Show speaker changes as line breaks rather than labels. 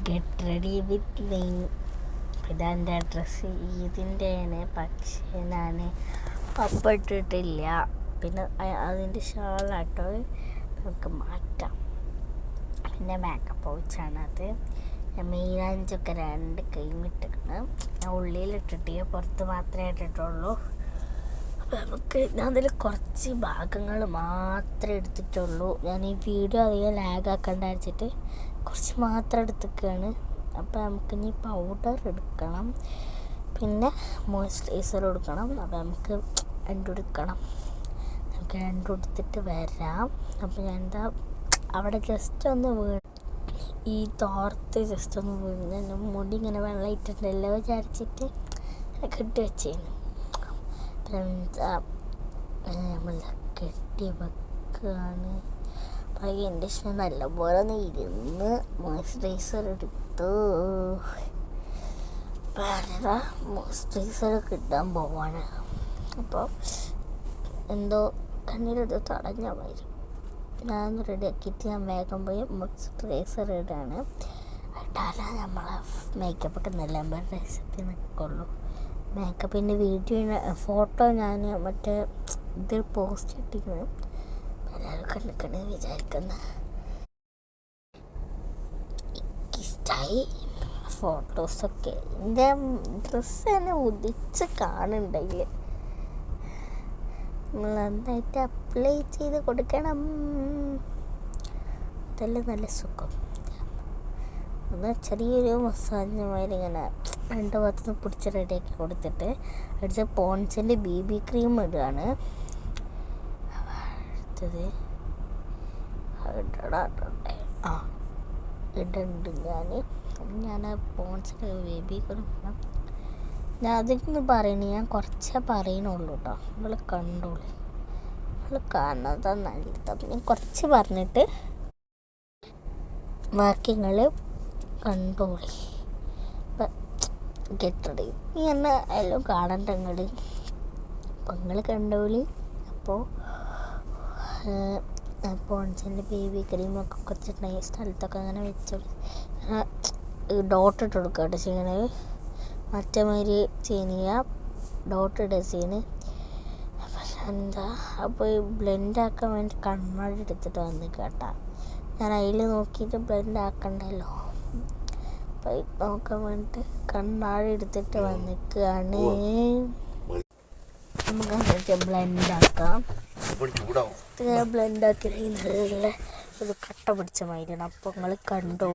Get ready with me. ഇതെൻ്റെ dress ഇതിൻ്റെയാണ്, പക്ഷേ ഞാൻ ഇട്ടിട്ടില്ല. പിന്നെ അതിൻ്റെ ഷാളാട്ടോ, നമുക്ക് മാറ്റാം. പിന്നെ മേക്കപ്പ് പൗച്ചാണത്. ഞാൻ മെയിനാഞ്ചൊക്കെ 2 കൈമിട്ടിക്കണം. ഞാൻ ഉള്ളിലിട്ടിട്ട് പുറത്ത് മാത്രമേ ഇട്ടിട്ടുള്ളൂ. അപ്പോൾ നമുക്ക് ഞാൻ അതിൽ കുറച്ച് ഭാഗങ്ങൾ മാത്രമേ എടുത്തിട്ടുള്ളൂ. ഞാൻ ഈ വീഡിയോ അധികം ലാഗാക്കണ്ട വെച്ചിട്ട് കുറച്ച് മാത്രം എടുത്തിക്കുകയാണ്. അപ്പോൾ നമുക്കിനി പൗഡർ എടുക്കണം, പിന്നെ മോയ്സ്ചറൈസർ എടുക്കണം. അപ്പോൾ നമുക്ക് 2 എടുക്കണം. നമുക്ക് 2 എടുത്തിട്ട് വരാം. അപ്പോൾ ഞാൻ എന്താ അവിടെ ജസ്റ്റ് ഒന്ന് ഈ തോർത്ത് ജസ്റ്റ് ഒന്ന് വീഴുന്ന മുടി ഇങ്ങനെ വെള്ളം ഇട്ടിട്ടുണ്ടല്ലോ വിചാരിച്ചിട്ട് കെട്ടി വെച്ചേന്. എന്താ നമ്മൾ കെട്ടി വെക്കുകയാണ്. അപ്പോൾ എൻ്റെ ഇഷ്ടം നല്ലപോലെ ഒന്ന് ഇരുന്ന് മോയ്സ്ചറൈസർ എടുത്തു. വേറെ മോയ്സ്ചറൈസർ കിട്ടാൻ പോവാണ്. അപ്പോൾ എന്തോ കണ്ണിലെടുത്ത് തടഞ്ഞ മാതിരി ഞാൻ റെഡിയാക്കിയിട്ട് ഞാൻ വേഗം പോയി മോയ്സ്ചറൈസർ ഇടാണ്. ഇട്ടാലേ നമ്മളെ മേക്കപ്പൊക്കെ നല്ല രസത്തിൽ നിൽക്കുള്ളൂ. മേക്കപ്പിൻ്റെ വീഡിയോ ഫോട്ടോ ഞാൻ മറ്റേ ഇതിൽ പോസ്റ്റ് ഇട്ടിരിക്കുന്നു. എല്ലാവരും കണ്ടിക്കണെന്ന് വിചാരിക്കുന്നു. എനിക്കിഷ്ടമായി ഫോട്ടോസൊക്കെ. എൻ്റെ ഡ്രസ്സ് തന്നെ ഉദിച്ച് കാണുന്നുണ്ടെങ്കിൽ നമ്മൾ നന്നായിട്ട് അപ്ലൈ ചെയ്ത് കൊടുക്കണം. അതെല്ലാം നല്ല സുഖം. ഒന്ന് ചെറിയൊരു മസാജ് മാതിരി ഇങ്ങനെ 2 ഭാഗത്തുനിന്ന് പിടിച്ച് റെഡിയാക്കി കൊടുത്തിട്ട് അടിച്ച് പോൺസിൻ്റെ BB ക്രീം ഇടുകയാണ്. അടുത്തത് ഇടുന്നുണ്ട് ഞാൻ പോൺസിൻ്റെ BB ക്രീം. ഞാൻ അതിന് പറയണേ, ഞാൻ കുറച്ചേ പറയുന്നുള്ളൂ കേട്ടോ. നിങ്ങൾ കണ്ടോളൂ, നിങ്ങൾ കാണുന്നതാണ് നല്ലത്. അപ്പം ഞാൻ കുറച്ച് പറഞ്ഞിട്ട് ബാക്കി നിങ്ങൾ കണ്ടോളി. ഇപ്പം ഗെറ്റ് റെഡി നീ എന്നെ എല്ലാം കാണണ്ട നിങ്ങൾ. അപ്പം നിങ്ങൾ കണ്ടോളി. അപ്പോൾ പോൺസിൻ്റെ BB ക്രീമൊക്കെ കുറച്ച് സ്ഥലത്തൊക്കെ അങ്ങനെ വെച്ചോളി. ഡോട്ട് ഇട്ട് കൊടുക്കുക കേട്ടോ ചെയ്യണത്. മറ്റേ മാതിരി ചെയ്യുക, ഡോട്ട് ഇടുക ചെയ്യുന്നത്. പക്ഷെ എന്താ അപ്പോൾ ഈ ബ്ലെൻഡാക്കാൻ വേണ്ടി കണ്ണാടി എടുത്തിട്ട് വന്ന് കേട്ടാ. ഞാൻ അതിൽ നോക്കിയിട്ട് ബ്ലെൻഡ് ആക്കണ്ടല്ലോ. അപ്പോൾ നോക്കാൻ വേണ്ടിയിട്ട് കണ്ണാടി എടുത്തിട്ട് വന്നിക്കുകയാണ്. നമുക്ക് എന്നിട്ട് ബ്ലെൻഡാക്കാം. ബ്ലെൻഡാക്കി നല്ല ഒരു കട്ട പിടിച്ച മാതിരിയാണ്. അപ്പോൾ നിങ്ങൾ കണ്ടോ.